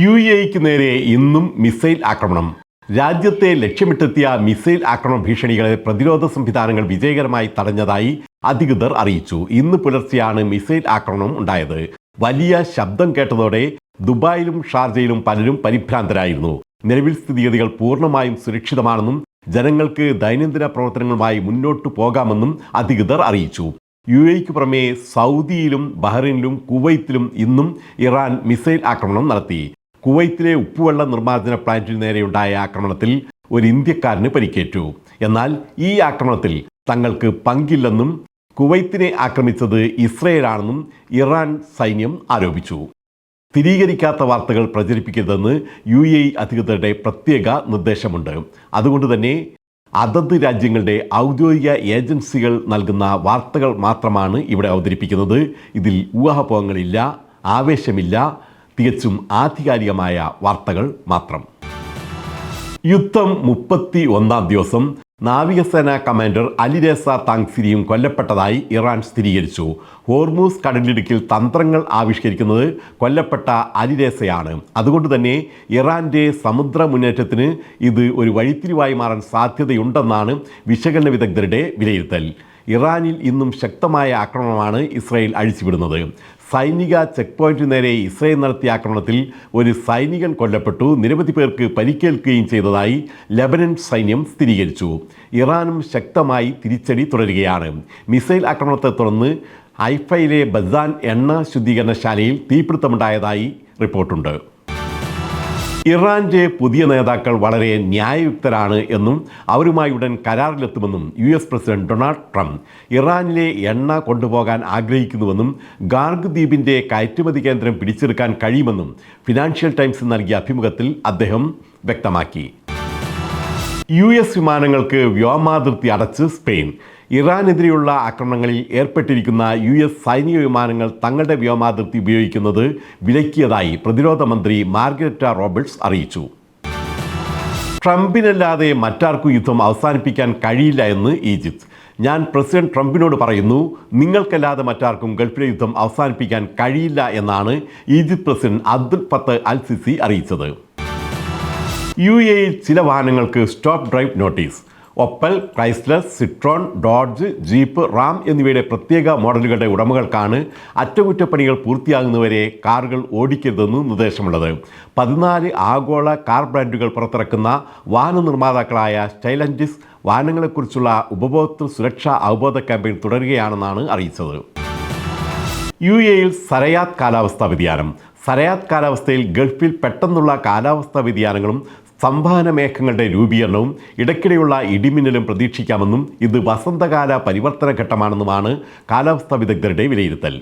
UAEക്ക് നേരെ ഇന്നും മിസൈൽ ആക്രമണം. രാജ്യത്തെ ലക്ഷ്യമിട്ടെത്തിയ മിസൈൽ ആക്രമണ ഭീഷണികളെ പ്രതിരോധ സംവിധാനങ്ങൾ വിജയകരമായി തടഞ്ഞതായി അധികൃതർ അറിയിച്ചു. ഇന്ന് പുലർച്ചെയാണ് മിസൈൽ ആക്രമണം ഉണ്ടായത്. വലിയ ശബ്ദം കേട്ടതോടെ ദുബായിലും ഷാർജയിലും പലരും പരിഭ്രാന്തരായിരുന്നു. നിലവിൽ സ്ഥിതിഗതികൾ പൂർണ്ണമായും സുരക്ഷിതമാണെന്നും ജനങ്ങൾക്ക് ദൈനംദിന പ്രവർത്തനങ്ങളുമായി മുന്നോട്ടു പോകാമെന്നും അധികൃതർ അറിയിച്ചു. UAEക്ക് പുറമെ സൗദിയിലും ബഹ്റൈനിലും കുവൈത്തിലും ഇന്നും ഇറാൻ മിസൈൽ ആക്രമണം നടത്തി. കുവൈത്തിലെ ഉപ്പുവെള്ള നിർമ്മാർജ്ജന പ്ലാന്റിന് നേരെയുണ്ടായ ആക്രമണത്തിൽ ഒരു ഇന്ത്യക്കാരന് പരിക്കേറ്റു. എന്നാൽ ഈ ആക്രമണത്തിൽ തങ്ങൾക്ക് പങ്കില്ലെന്നും കുവൈത്തിനെ ആക്രമിച്ചത് ഇസ്രയേലാണെന്നും ഇറാൻ സൈന്യം ആരോപിച്ചു. സ്ഥിരീകരിക്കാത്ത വാർത്തകൾ പ്രചരിപ്പിക്കരുതെന്ന് UAE അധികൃതരുടെ പ്രത്യേക നിർദ്ദേശമുണ്ട്. അതുകൊണ്ട് തന്നെ അതത് രാജ്യങ്ങളുടെ ഔദ്യോഗിക ഏജൻസികൾ നൽകുന്ന വാർത്തകൾ മാത്രമാണ് ഇവിടെ അവതരിപ്പിക്കുന്നത്. ഇതിൽ ഊഹാപോഹങ്ങളില്ല, ആവേശമില്ല, തികച്ചും ആധികാരികമായ വാർത്തകൾ മാത്രം. യുദ്ധം 31-ാം ദിവസം നാവികസേന കമാൻഡർ അലിരേസ താങ്സിരിയും കൊല്ലപ്പെട്ടതായി ഇറാൻ സ്ഥിരീകരിച്ചു. ഹോർമൂസ് കടലിടുക്കിൽ തന്ത്രങ്ങൾ ആവിഷ്കരിക്കുന്നത് കൊല്ലപ്പെട്ട അലിരേസയാണ്. അതുകൊണ്ട് തന്നെ ഇറാന്റെ സമുദ്ര മുന്നേറ്റത്തിന് ഇത് ഒരു വഴിത്തിരിവായി മാറാൻ സാധ്യതയുണ്ടെന്നാണ് വിശകലന വിദഗ്ധരുടെ വിലയിരുത്തൽ. ഇറാനിൽ ഇന്നും ശക്തമായ ആക്രമണമാണ് ഇസ്രായേൽ അഴിച്ചുവിടുന്നത്. സൈനിക ചെക്ക് പോയിന്റിന് നേരെ ഇസ്രായേൽ നടത്തിയ ആക്രമണത്തിൽ ഒരു സൈനികൻ കൊല്ലപ്പെട്ടു, നിരവധി പേർക്ക് പരിക്കേൽക്കുകയും ചെയ്തതായി ലെബനൻ സൈന്യം സ്ഥിരീകരിച്ചു. ഇറാനും ശക്തമായി തിരിച്ചടി തുടരുകയാണ്. മിസൈൽ ആക്രമണത്തെ തുടർന്ന് ഹൈഫയിലെ ബസാൻ എണ്ണ ശുദ്ധീകരണശാലയിൽ തീപിടുത്തമുണ്ടായതായി റിപ്പോർട്ടുണ്ട്. ഇറാന്റെ പുതിയ നേതാക്കൾ വളരെ ന്യായയുക്തരാണ് എന്നും അവരുമായി ഉടൻ കരാറിലെത്തുമെന്നും US പ്രസിഡന്റ് ഡൊണാൾഡ് ട്രംപ് ഇറാനിലെ എണ്ണ കൊണ്ടുപോകാൻ ആഗ്രഹിക്കുന്നുവെന്നും ഗാർഗ് ദ്വീപിന്റെ കയറ്റുമതി കേന്ദ്രം പിടിച്ചെടുക്കാൻ കഴിയുമെന്നും ഫിനാൻഷ്യൽ ടൈംസിന് നൽകിയ അഭിമുഖത്തിൽ അദ്ദേഹം വ്യക്തമാക്കി. US വിമാനങ്ങൾക്ക് വ്യോമാതിർത്തി അടച്ച് സ്പെയിൻ. ഇറാനെതിരെയുള്ള ആക്രമണങ്ങളിൽ ഏർപ്പെട്ടിരിക്കുന്ന US സൈനിക വിമാനങ്ങൾ തങ്ങളുടെ വ്യോമാതിർത്തി ഉപയോഗിക്കുന്നത് വിലക്കിയതായി പ്രതിരോധ മന്ത്രി മാർഗരറ്റ റോബർട്ട്സ് അറിയിച്ചു. ട്രംപിനല്ലാതെ മറ്റാർക്കും യുദ്ധം അവസാനിപ്പിക്കാൻ കഴിയില്ല എന്ന് ഈജിപ്ത്. ഞാൻ പ്രസിഡന്റ് ട്രംപിനോട് പറയുന്നു, നിങ്ങൾക്കല്ലാതെ മറ്റാർക്കും ഗൾഫിലെ യുദ്ധം അവസാനിപ്പിക്കാൻ കഴിയില്ല എന്നാണ് ഈജിപ്ത് പ്രസിഡന്റ് അബ്ദുൽ ഫത്തഹ് അൽ സിസി അറിയിച്ചത്. UAEയിൽ ചില വാഹനങ്ങൾക്ക് stop drive notice. Opel, Chrysler, Citroen, Dodge, Jeep, Ram എന്നിവയുടെ പ്രത്യേക മോഡലുകളുടെ ഉടമകൾക്കാണ് അറ്റകുറ്റപ്പണികൾ പൂർത്തിയാകുന്നവരെ കാറുകൾ ഓടിക്കരുതെന്ന് നിർദ്ദേശമുള്ളത്. 14 ആഗോള കാർ ബ്രാൻഡുകൾ പുറത്തിറക്കുന്ന വാഹന നിർമ്മാതാക്കളായ സ്റ്റൈലൻറ്റിസ് വാഹനങ്ങളെക്കുറിച്ചുള്ള ഉപഭോക്തൃ സുരക്ഷാ അവബോധ ക്യാമ്പയിൻ തുടരുകയാണെന്നാണ് അറിയിച്ചത്. UAEയിൽ സരയാത്ത് കാലാവസ്ഥാ വ്യതിയാനം. സരയാത്ത് കാലാവസ്ഥയിൽ ഗൾഫിൽ പെട്ടെന്നുള്ള കാലാവസ്ഥാ വ്യതിയാനങ്ങളും സംവഹന മേഘങ്ങളുടെ രൂപീകരണവും ഇടയ്ക്കിടെയുള്ള ഇടിമിന്നലും പ്രതീക്ഷിക്കാമെന്നും ഇത് വസന്തകാല പരിവർത്തന ഘട്ടമാണെന്നുമാണ് കാലാവസ്ഥാ വിദഗ്ധരുടെ വിലയിരുത്തൽ.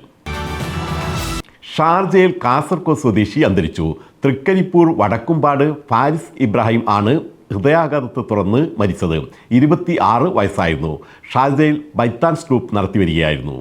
ഷാർജയിൽ കാസർഗോഡ് സ്വദേശി അന്തരിച്ചു. തൃക്കരിപ്പൂർ വടക്കുംപാട് ഫാരിസ് ഇബ്രാഹിം ആണ് ഹൃദയാഘാതത്തെ തുടർന്ന് മരിച്ചത്. 26 വയസ്സായിരുന്നു. ഷാർജയിൽ ബൈത്താൻ സ്ലൂപ്പ് നടത്തിവരികയായിരുന്നു.